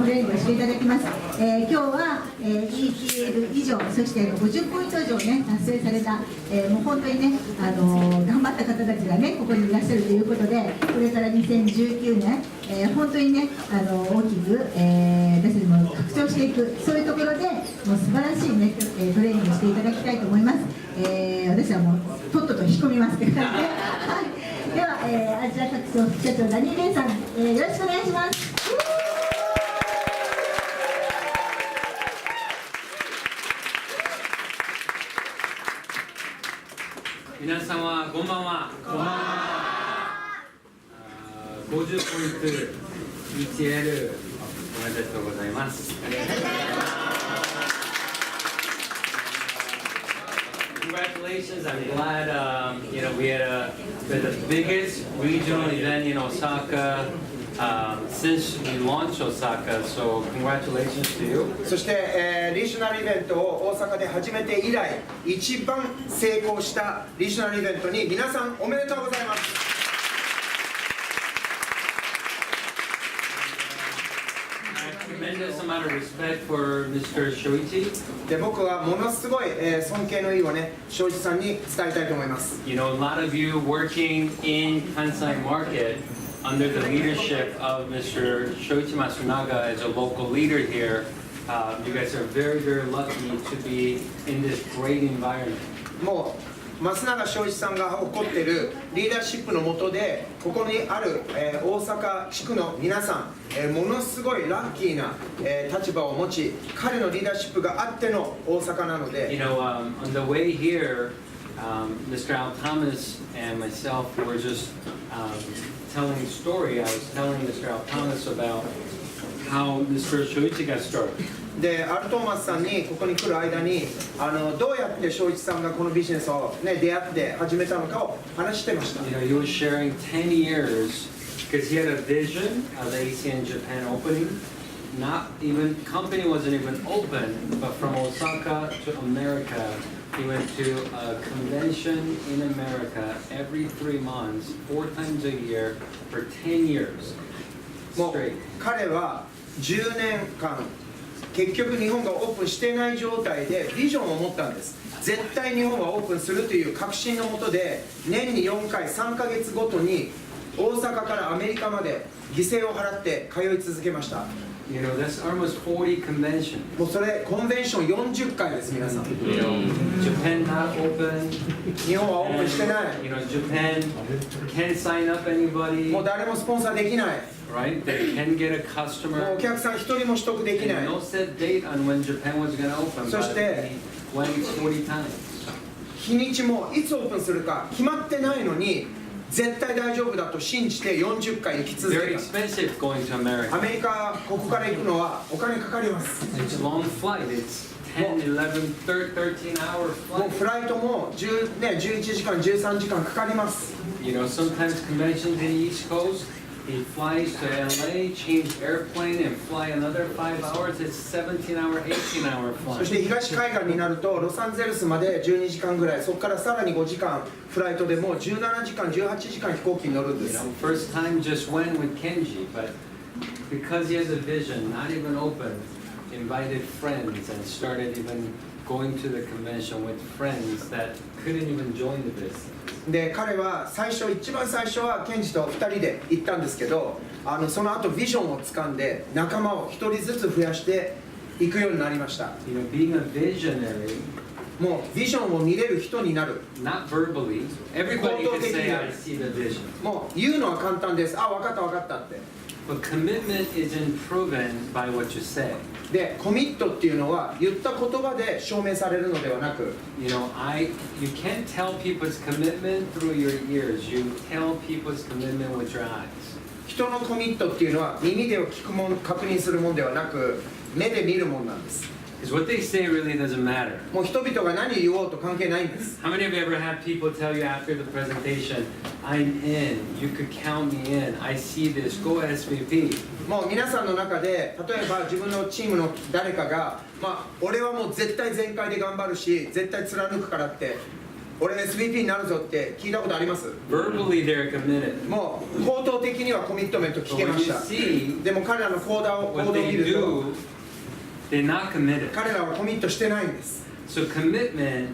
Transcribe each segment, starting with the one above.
トレーニングをしていただきます。今日は、ETL 以上、そして50ポイント以上ね、達成された、もう本当にね、頑張った方たちがね、ここにいらっしゃるということで、これから2019年、本当にね、大きく、私たちも拡張していく、そういうところで、もう素晴らしいね、トレーニングをしていただきたいと思います。私はもう、とっとと引き込みますって感じで。はいでは、アジア各地副社長ダニー・レイさん、よろしくお願いします。皆様こんばんは。50ポイント ETL おめでとうございます。Congratulations! I'm glad we had the biggest regional event in Osaka since we launched Osaka. So congratulations to you. そして、リージョナルイベントを大阪で始めて以来一番成功したリージョナルイベントに皆さんおめでとうございます。Tremendous amount of respect for Mr. Shoichi. で僕はものすごい、尊敬の意をね、庄一さんに伝えたいと思います。You know, a lot of you working in Kansai market under the leadership of Mr. Shoichi Masunaga as a local leader here, you guys are very, very lucky to be in this great environment. もう増永庄一さんが誇っているリーダーシップの下でここにある、大阪地区の皆さん、ものすごいラッキーな、立場を持ち彼のリーダーシップがあっての大阪なので You know, on the way here, Mr. Al Thomas and myself were just telling a story. I was telling Mr. Al Thomas about how Mr. Shoichi got started. でアルトーマスさんにここに来る間にどうやって庄一さんがこのビジネスを、ね、出会って始めたのかを話してました。You know, he was sharing 10 years because he had a vision of the ASEAN Japan opening. Not even company wasn't even open, but from Osaka to America, he went to a convention in America every 3 months, 4 times a year for 10 years もう straight. 彼は10年間結局日本がオープンしていない状態でビジョンを持ったんです。絶対日本はオープンするという確信のもとで年に4回3ヶ月ごとに大阪からアメリカまで犠牲を払って通い続けました。You know, that's almost 40 conventions. もうそれコンベンション40回です皆さん。You know, Japan not open. 日本はオープンしてない。 You know, Japan can't sign up anybody. もう誰もスポンサーできない。Right? They can get a もう customer. お客さん一人も取得できない。 No set date on when Japan was going to open, そし but て he went 40 times. 日にちもいつオープンするか決まってないのに絶対大丈夫だと信じて40回行き続 Very けた。 expensive going to ア America. メリカここから行くのはお金かかります。 It's a long flight. It's 10, 11, 13 hour もう flight. フライトも11時間13時間かかります。 You know, sometimes conventions in the East Coast, he flies to LA, change airplane, and fly another 5 hours. It's 17 hour, 18 hour そし flight. て東海岸になるとロサンゼルスまで12時間ぐらい、そこからさらに5時間フライトでもう17時間18時間飛行機に乗るんで You す。 know, first time just went with Kenji, but because he has a vision, not even open, invited friends and started even going to the convention with friends that couldn't even join the business. で彼は一番最初はケンジと2人で行ったんですけどその後ビジョンをつかんで仲間を1人ずつ増やしていくようになりました。 You know, being a visionary, もうビジョンを見れる人になる。 not verbally, everybody can say, I see the vision. もう言うのは簡単です。あ、分かった分かったって。 But commitment isn't proven by what you say. でコミットっていうのは言った言葉で証明されるのではなく You know, you can't tell people's commitment through your ears. You tell people's commitment with your eyes. 人のコミットっていうのは耳で聞くもん確認するもんではなく目で見るもんなんです。 Because what they say really doesn't matter. もう人々が何言おうと関係ないんです。 How many of you ever had people tell you after the presentation, I'm in, you could count me in, I see this, go SVP. もう皆さんの中で例えば自分のチームの誰かが、俺はもう絶対全開で頑張るし絶対貫くからって俺 SVP になるぞって聞いたことあります？ Verbally, they're committed. もう口頭的にはコミットメント聞 But け when まし you た。 see でも彼らの行動を what 見 they ると do, they're not committed. 彼らはコミットしてないんです。 So commitment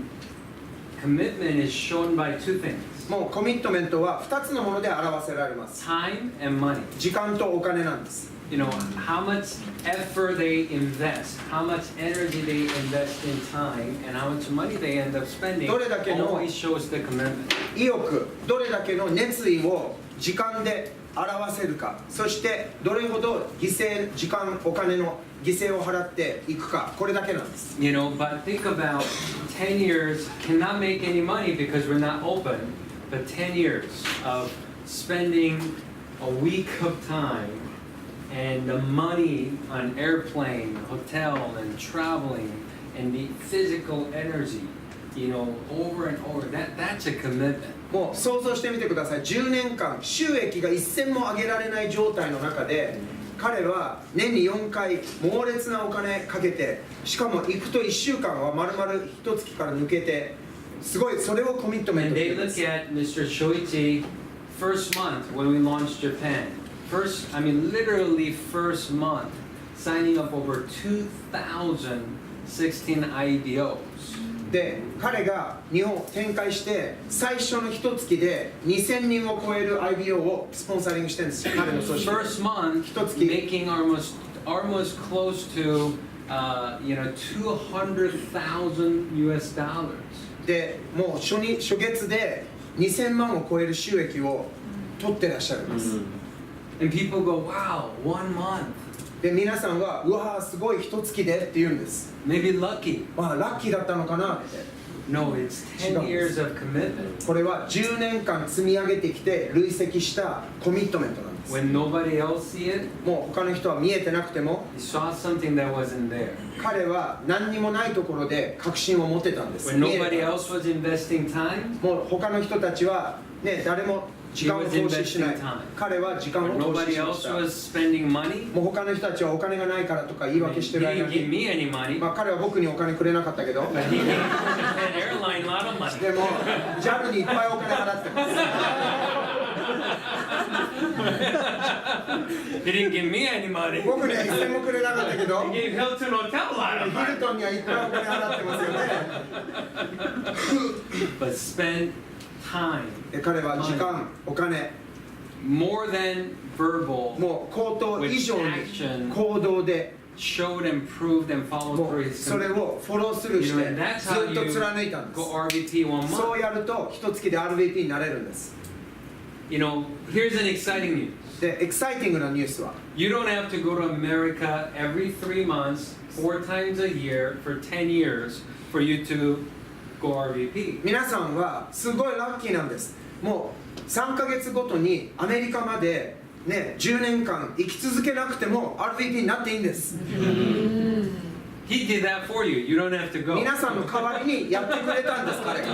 is shown by two things: もうコミットメントは2つのもので表せられます。 time and money. 時間とお金なんです。 You know, how much effort they invest, how much energy they invest in time, and how much money they end up spending どれだけの always shows the commitment. 意欲、どれだけの熱意を時間で表せるか、そしてどれほど犠牲、時間、お金の犠牲を払っていくか、これだけなんです。 You know, but think about 10 years cannot make any money because we're not open, but 10 years of spending a week of time and the money on airplane, hotel, and traveling, and the physical energy, you know, over and over, that's a commitment. もう想像してみてください。10年間収益が一銭も上げられない状態の中で、彼は年に4回猛烈なお金かけて、しかも行くと1週間は丸々1月から抜けて、すごいそれをコミットメン And トして they います。 look at Mr. Shoichi first month when we launched Japan. First, I mean literally first month, signing up over 2,016 IDOs. で、彼が日本を展開して最初の1月で2000人を超える IBO をスポンサリングしてるんですよ。彼の組織。 First month, making almost close to you know, $200,000 US. で、もう初月で2000万を超える収益を取ってらっしゃるんです。And people go, wow, 1 month. で、皆さんはうわーすごい1月でって言うんです。 Maybe lucky. まあラッキーだったのかなって。 No, it's 10 years of commitment. これは10年間積み上げてきて累積したコミットメントなんです。 When nobody else see it, もう他の人は見えてなくても、 he saw something that wasn't there. 彼は何にもないところで確信を持ってたんです。 When 見えて nobody たんです else was investing time, もう他の人たちはね、誰も時間を投資しない。彼は時間を when 投資 nobody しま else した。 was spending money, もう他の人たちはお金がないからとか言い訳してる he 間 didn't give に、 me any money, まあ彼は僕にお金くれなかったけど、 but he gave Japan Airline a lot of money. でも JAL にいっぱいお金払ってます。 He didn't give me any money. 僕には一銭もくれなかったけど、 He gave Hilton Hotel a lot of ヒル money. トンにはいっぱいお金払ってますよね。 But spend time で彼は時間、お金、 more than verbal, もう口頭以上に行動で showed and proved and followed も through う his それをフォロースルー You し know, て and that's ず how っと you 貫いたんです。 go RVP 1 month. そうやると一月で RVP になれるんです。 You know, here's an exciting news. で、エキサイティングなニュースは、 You don't have to go to America every 3 months, 4 times a year for 10 years for you to go RVP. 皆さんはすごいラッキーなんです。もう3ヶ月ごとにアメリカまでね、10年間生き続けなくても RVP になっていいんです。 He did that for you. You don't have to go. 皆さんの代わりにやってくれたんです、彼が。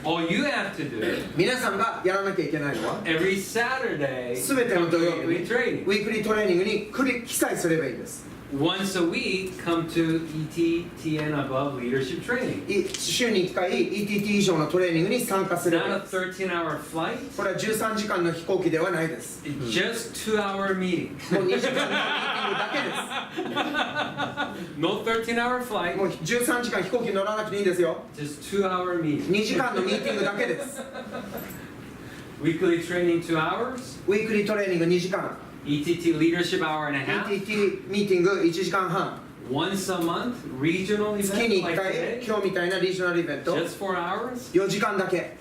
All you have to do 皆さんがやらなきゃいけないのは、 every Saturday すべての土曜日 weekly に training. ウィークリートレーニングに記載すればいいんです。 Once a week, come to ETL above leadership training. 週に1回 ETT 以上のトレーニングに参加すればいい Not で a す。 13-hour flight, これは13時間の飛行機ではないです。 just 2-hour meeting. もう2時間のミーティングだけです。 No 13-hour flight, もう13時間飛行機乗らなくていいですよ。 just 2-hour meeting. 2時間のミーティングだけです。 Weekly training 2 hours, ウィークリートレーニング2時間、 ETT leadership hour and a half. ETT ミーティング1時間半、 Once a month, regional 月 event に1 like 回 today, 今日みたいなリージョナルイベント just 4 hours. 4時間だけ、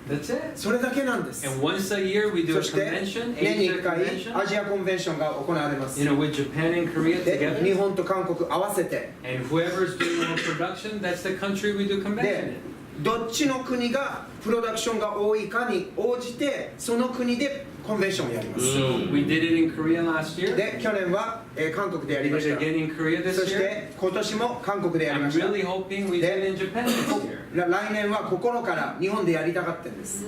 That's it. それだけなんです。 And once a year we do そ a して convention, 年に Asia 1回 convention, アジアコンベンションが行われます。 you know, with Japan and Korea で、 together. 日本と韓国合わせて、 And whoever's doing more production, that's the country we do convention で in. どっちの国がプロダクションが多いかに応じてその国でコンベンションをやります。 We did it in Korea last year. で、去年は、韓国でやり We まし did た。 it again in Korea そ this し year. て今年も韓国でやり I'm ました。 really hoping we do it in Japan this year. 来年は心から日本でやりたかったんです。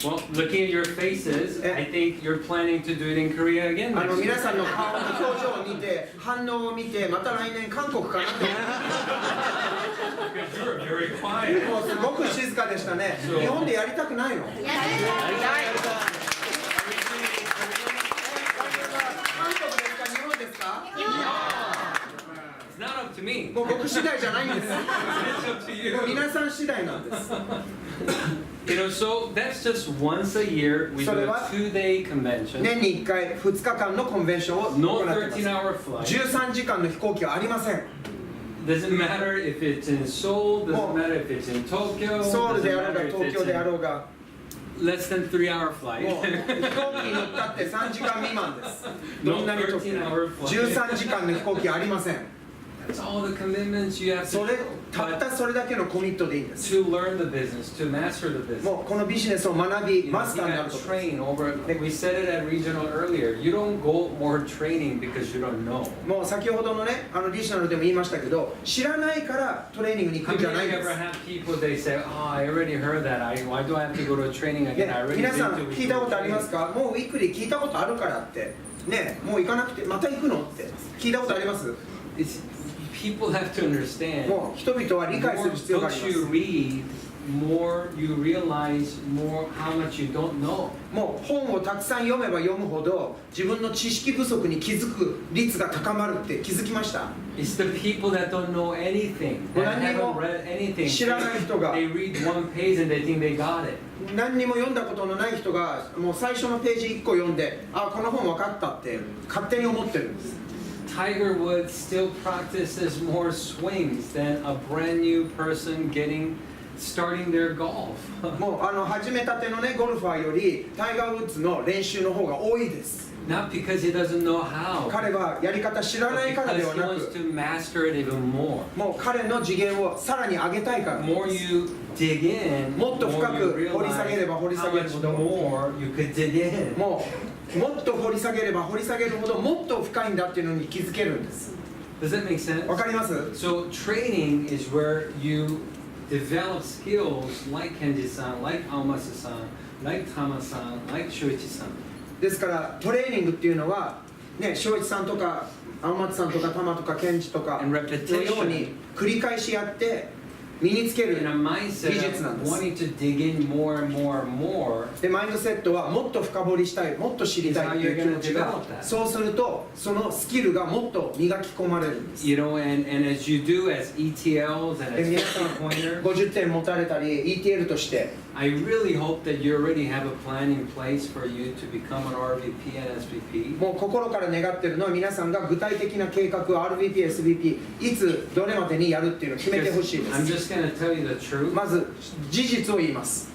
Well, looking at your faces, I think you're planning to do it in Korea again 皆 next year. さんの顔の表情を見て反応を見てまた来年韓国かなって Because you were very quiet. もうすごく静かでしたね。日本でやりたくないの？韓国ですか？日本ですか？ It's not up to me. もう僕次第じゃないんです。 It's up to もう you. 皆さん次第なんです。 You know, so that's just once a year. We do a 2-day convention. 年に1回2日間のコンベンションを No 行っています。 13-hour flight. 13時間の飛行機はありません。 Doesn't matter if it's in Seoul, doesn't matter if it's in Tokyo, ソウル doesn't であろうが matter if 東 it's 京であろ in うが less than 3-hour もう flight. 飛行機に乗ったって3時間未満です。ど No んなにと 13-hour flight. 13時間の飛行機はありません。 That's all the commitments you have そ to れ do. たっ But たそれだけのコミットでいいんです。 to learn the business, to master the business. もうこのビジネスを学び You マ know, ス you ターにな got ることです。 train over. We said it at regional earlier. You don't go more training because you don't know. もう先ほどのねリジナルでも言いましたけど知らないからトレーニングに行 How くんじゃ many な of いん you で ever す。 have people they say, oh, I already heard that. Why do I have to go to training again? I already 皆 been さん to 聞いたことありますか？もうウィークリー聞いたことあるからってねもう行かなくてまた行くのって聞いたことあります？ It's, people have to understand. もう人々は理解す More る必要があり books ま you す。 read, more you realize more how much you don't know. もう本をたくさん読めば読むほど自分の知識不足に気づく率が高まるって気づきました。 It's the people that don't know anything, that 何に haven't も read anything. 知らない人が They read one page and they think they got it. 何にも読んだことのない人がもう最初のページ1個読んであこの本分かったって勝手に思ってるんです。 Tiger Woods still practices more swings than a brand new person starting their golf. もう始めたてのねゴルファーよりタイガー・ウッズの練習の方が多いです。 Not because he doesn't know how, 彼はやり方知ら but ないからで because は he な wants く to master it even more. もう彼の次元をさらに上げたいから The で more す。 you dig in, the もっと深 more く you 掘り下げれば realize 掘り下 how げる much ほど more you could dig in. もっと掘り下げれば掘り下げるほどもっと深いんだっていうのに気づけるんです。 Does that make sense? わかります？ So training is where you develop skills like Kenji-san, like Almasa-san, like Tama-san, like Shoichi-san. ですからトレーニングっていうのはね正一さんとか青松さんとか玉とかケンジとか And の repetition. ように繰り返しやって身につける In a mindset 技術なんで of す。 wanting to dig in more and more and more, でマインドセットはもっと深掘りしたいもっと知りたいっていう気持ちがそうするとそのスキルがもっと磨き込まれるんです。 you know, and as you do as ETLs and で as 皆さん 50 pointers, 50点持たれたり ETL として I really hope that you already have a plan in place for you to become an RVP and SVP. もう心から願ってるのは皆さんが具体的な計画 RVP、SVP いつどれまでにやるっていうのを決めてほしいで I'm す。 just going to tell you the truth. まず事実を言います。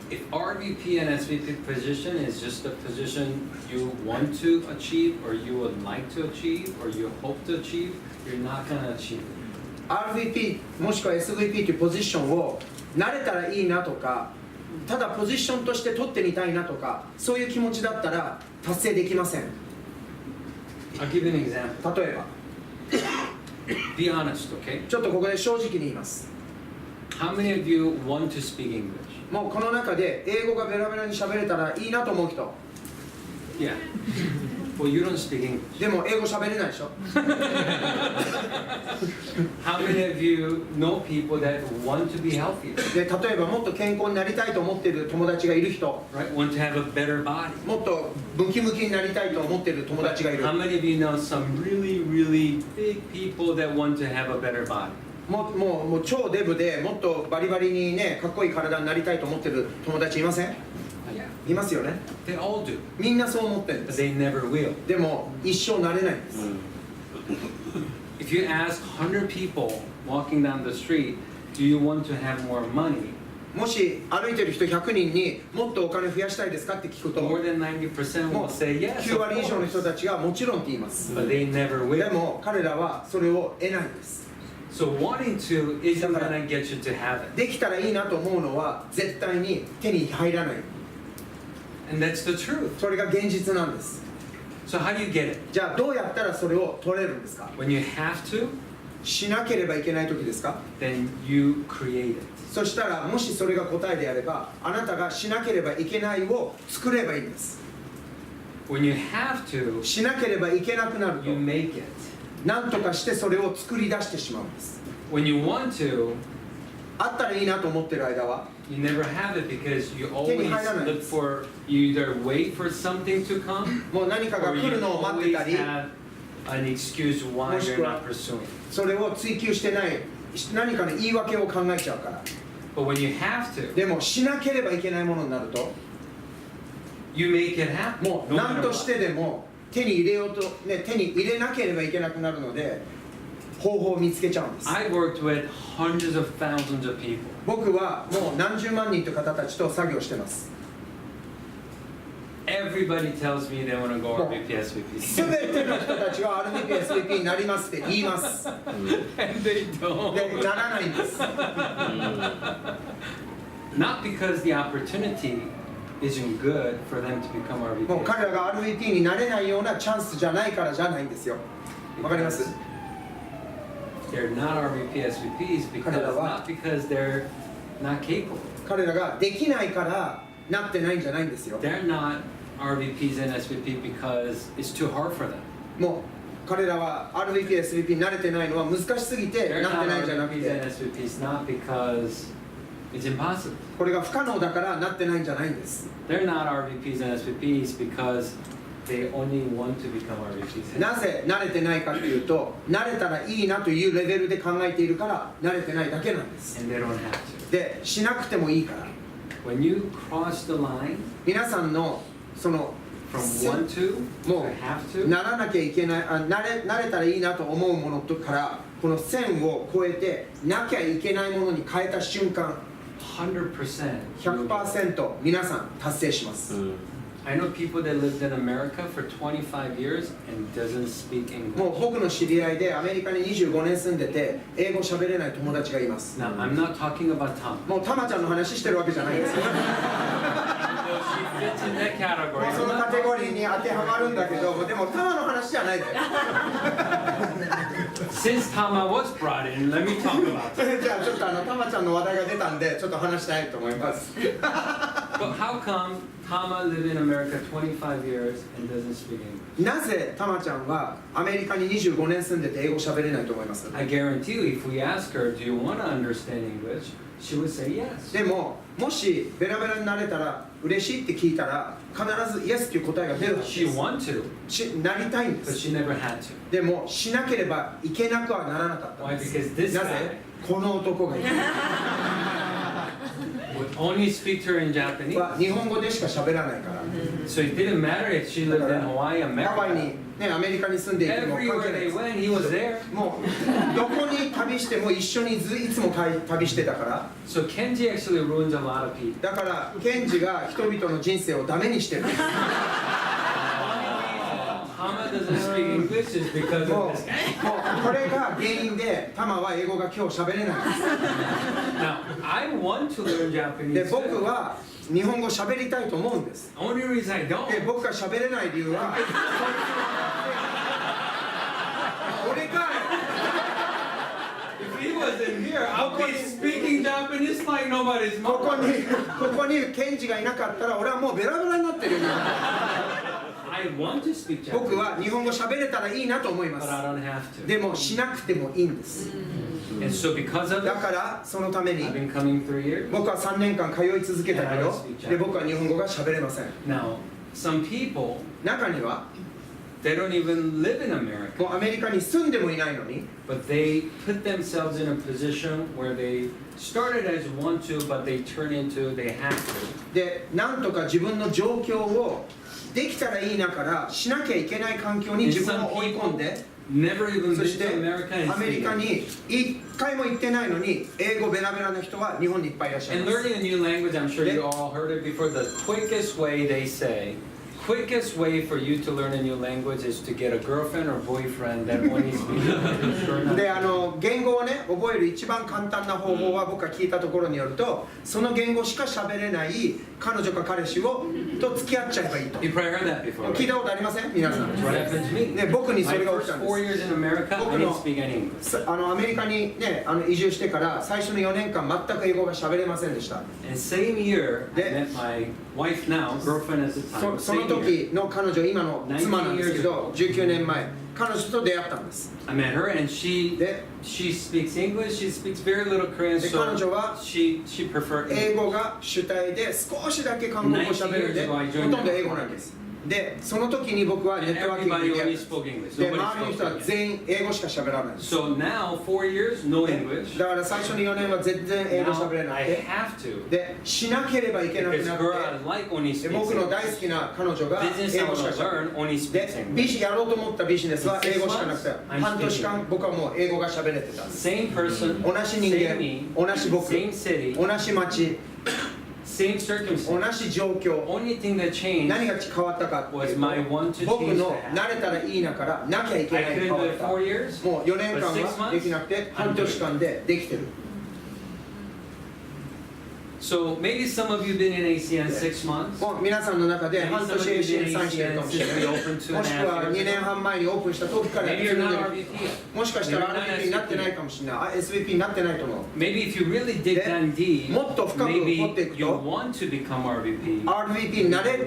If RVP and SVP position is just a position you want to achieve or you would like to achieve or you hope to achieve, you're not going to achieve it. RVP もしくは SVP というポジションを慣れたらいいなとかただポジションとして取ってみたいなとかそういう気持ちだったら達成できません。 I'll give you an example. 例えば Be honest, okay? ちょっとここで正直に言います。 How many of you want to speak English? もうこの中で英語がベラベラに喋れたらいいなと思う人 Yeah. Well, you don't speak English. でも英語喋れないでしょ。 How many of you know people that want to be healthier? で例えばもっと健康になりたいと思っている友達がいる人 Right? Want to have a better body? もっとムキムキになりたいと思っている友達がいる How many of you know some really, really big people that want to have a better body? もう超デブでもっとバリバリにねかっこいい体になりたいと思っている友達いません？ Yeah. いますよね。 They all do. みんなそう思ってるんで But す。 they never will. でも一生なれないんです。 If you ask 100 people walking down the street, do you want to have more money? もし歩いてる人100人にもっとお金増やしたいですかって聞くと More than 90% も will う say yes. 9 Of 割以上の人 course. たちがもちろんって言います。 But they never で will. も彼らはそれを得ないんです。 So wanting to isn't going to get you to have it. できたらいいなと思うのは絶対に手に入らない。 And that's the truth. それが現実なんです。 So how do you get it? じゃあどうやったらそれを取れるんですか？ When you have to, しなければいけない時ですか？ then you create it. そしたらもしそれが答えであれば、あなたがしなければいけないを作ればいいんです。 When you have to, しなければいけなくなると you make it. 何とかしてそれを作り出してしまうんです。 When you want to, あったらいいなと思ってる間は you never have it because you 手に always 入らない。 look for, you either wait for something to come もう何かが or 来 you るのを待って always たり、 have an excuse why you're not pursuing. それを追求してない何かの言い訳を考えちゃうから。 But when you have to, でもしなければいけないものになると you make it happen. もう no 何 matter として what. でも手に入れようと、ね、手に入れなければいけなくなるので方法を見つけちゃうんです。 I worked with hundreds of thousands of people. 僕はもう何十万人という方たちと作業してます。 Everybody tells me they want to go RVP, SVP. すべての人たちは RVP、SVP になりますって言います。 And they don't. で、ならないんです。 Not because the opportunity isn't good for them to become もう RVP. 彼らが RVP になれないようなチャンスじゃないからじゃないんですよ。わかります？ They're not RVP, SVPs because 彼らは not because they're not capable. 彼らができないからなってないんじゃないんですよ。 They're not RVPs and SVP because it's too hard for them. もう彼らは RVP、SVP に慣れてないのは難しすぎて They're なって not ないんじゃなく RVPs て and SVPs not because it's impossible. これが不可能だからなってないんじゃないんです。 They're not RVPs and SVPs because they only want to become RVPs. なぜ慣れてないかっていうと、慣れたらいいなというレベルで考えているから慣れてないだけなんです。 And they don't have to. で、しなくてもいいから。 When you cross the line 皆さんのその from want to も to う have to, ならなきゃいけない、慣れたらいいなと思うものとからこの線を越えてなきゃいけないものに変えた瞬間 100%. 100% 皆さん達成します。 I know people that lived in America for 25 years and doesn't speak English. もう僕の知り合いでアメリカに25年住んでて英語喋れない友達がいます。 Now, I'm not talking about Tom. もうタマちゃんの話してるわけじゃないですよ。 Though she fits in that category. もうそのカテゴリーに当てはまるんだけど、でもタマの話じゃないで。 Since Tama was brought in, let me talk about it. じゃあちょっとタマちゃんの話題が出たんでちょっと話したいと思います。 But how come Tama lived in America 25 years and doesn't speak English? なぜタマちゃんはアメリカに25年住んでて英語喋れないと思います？ I guarantee you, if we ask her, do you want to understand English? She would say yes. でも、もしベラベラになれたら嬉しいって聞いたら必ずイエスっていう答えが出るはず She です。 want to, なりたいんで but す。 she never had to. でもしなければいけなくはならなかったん Why? です。 Because this な guy ぜこの男がいる would only speak to her in Japanese. は日本語でしか喋らないから。 So it didn't matter if she lived in Hawaii, ハワイ America. に、ね、アメリカに住んでいても関係 Everywhere ないで they す。 went, he was there. もうどこに旅しても一緒にいつも旅してたから。 So Kenji actually ruins a lot of people. だからケンジが人々の人生をダメにしてるんです。 Tama doesn't speak English is because も of う this guy. これが原因でタマは英語が今日喋れないんです。 Now, I want to learn で Japanese. 僕 too. は日本語喋りたいと思うんです。 Only reason I don't. で僕が喋れない理由は俺か If he wasn't here, I'll be speaking Japanese like nobody's こ mom. こにケンジがいなかったら俺はもうベラベラになってるよ。 I want to speak 僕 Japanese, は日本語喋れたらいいなと思いま but I す。 don't have to. でもしなくてもいいんです。 And so because of だ it, からそのために I've been coming 3 years. 僕は3年間通い続けたけど、で僕は日本語が喋れません。 Now, some people, 中には they don't even live in America, もうアメリカに住んでもいないのに but they put themselves in a position where they started as want to, but they turn into they have to. でなんとか自分の状況をできたらいいなからしなきゃいけない環境に自分を追い込んで、 Never even そ been して to America ア and メリカ speak. に一回も行ってないのに英語ベラベラな人は日本にいっぱいいらっしゃい And ます。 learning a new language, I'm sure you all heard it before. The quickest way they say, quickest way for you to learn a new language is to get a girlfriend or boyfriend that only speaks English. Sure enough. で言語をね覚える一番簡単な方法は僕が聞いたところによるとその言語しか喋れない彼女か彼氏をと付き合っちゃえばいいと。 You probably heard that before. 聞いたことありません皆さん。 That's what happened to me. ね、僕にそ My れが起 first きたんで 4 years す。 in America, I 僕 didn't の speak any English. アメリカに、ね、移住してから最初の4年間全く英語が喋れませんでした。 And same year, I で met my wife now, girlfriend at the time. その Same year, 時の彼女、今の妻なんですけど、19年前、彼女と出会ったんです。 I met her, and she で、 speaks English. She speaks very little Korean, で so 彼女は she preferred 英 English. 語が主体で少しだけ韓国語を喋るんで、ほとんど英語なんです。で、その時に僕はネ And ットワーキング everybody に出会 only った。 spoke English. で、 Nobody 周りの人 spoke は Korean. 全員英語しか喋らないんです。 So now, 4 years, no で English. だから最初の4年は全然英語 Now 喋れなく I て、 have to. で、しなければいけなく Because なっ girl て、 I like only で speaks 僕の大好 English. きな彼女が Business 英 I 語し want か to 喋れない。 learn only speaks で、English. やろうと思ったビジネスは英語しかなくて、 I'm 半年間僕はもう英語が喋れてたんです。 Same person, 同じ人 same 間、 me, 同じ僕、 same city, 同じ町、 same 同 circumstance. じ状況。 Only thing that changed, 何が変わったかっていう was my want と、 to 僕 change の to have. 慣れたらいいなからなきゃいけ I ない変 couldn't わ do っ it た。 4 years. もう4年間 But 6は months, できなくて、半年間でできてる。 So maybe some of you been in ACN 6 months. もう皆さんの中で Maybe 半 some of 年 you 支援 been さ in んしてるか ACN もしれ since ない。 we も opened 2.5しくは years 2年 ago. 半前にオープンした時から Maybe やって you're る not んで RVP yet. もしかしたら Maybe you're not RVP になってない SVP. かもしれない。SVP になってないと思う。 Maybe if you really dig down deep, もっと深く掘っていく maybe you と want to become RVP. RVP になれ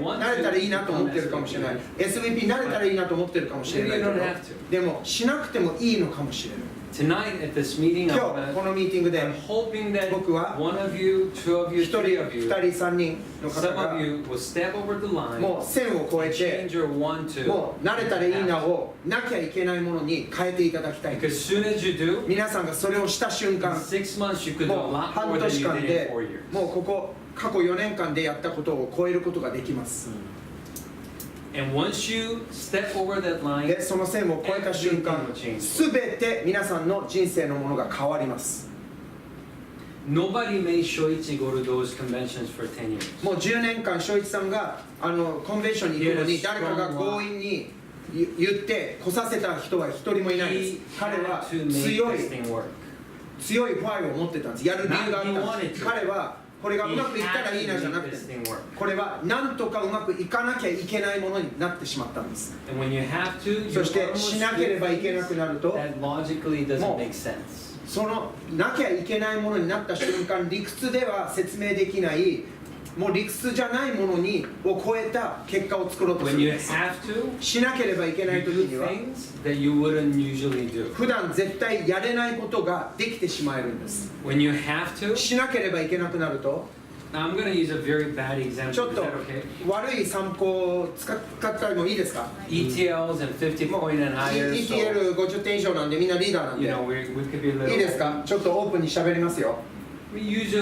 たらいいなと思ってるかもしれない。SVP になれたらいいなと思ってるかもしれないけ Maybe you ど don't have to. でもしなくてもいいのかもしれない。 Tonight at this meeting, 今日このミーティングで I'm hoping that 僕は one of you, two of you, 1人、 three of 2 you, 人、3人の方 some が of you will step over the line, もう線を越え change て your want to. もう慣れたらいいなをなきゃいけないものに変えていただきたいんで Because す。 soon as you do, 皆さんがそれをした瞬 in 間 6 months you could do a もう lot 半 more than 年 you 間 did in で 4 years. もうここ過去4年間でやったことを超えることができます。 And once you step over that line, でその線を越えた瞬間 everything will change. すべて皆さんの人生のものが変わります。 Nobody made Shoichi go to those conventions for 10 years. もう10年間正一さんがコンベンションに行くのに Yes, 誰かが強引に言って来させた人は一人もいないです。 He 彼は had to make 強 this い thing work. 強いファイルを持ってたんです。やる理由があったん Not he です。 wanted to. 彼はこれがう He まくいったら had いいなじゃ to な make くて this thing work. これはなんとかうまくいかなきゃいけないものになってしまったんです。 And when you have to, you そして almost しなければいけなくなると that logically doesn't もう make sense. そのなきゃいけないものになった瞬間理屈では説明できないもう理屈じゃないものを超えた結果を作ろうとす When るん you です have to, しなければいけない you 時 do には things that you wouldn't usually do. 普段絶対やれないことができてしまえるんです When you have to, しなければいけなくなると now I'm going to use a very bad ち example. ょっ Is と that okay? 悪い参考を使ってもいいですか ETLs and 50 point and higher. So, ETL50 点以上なんでみんなリーダーなん you で know, we could be a いいです little. かちょっとオープンに喋りますよ We usually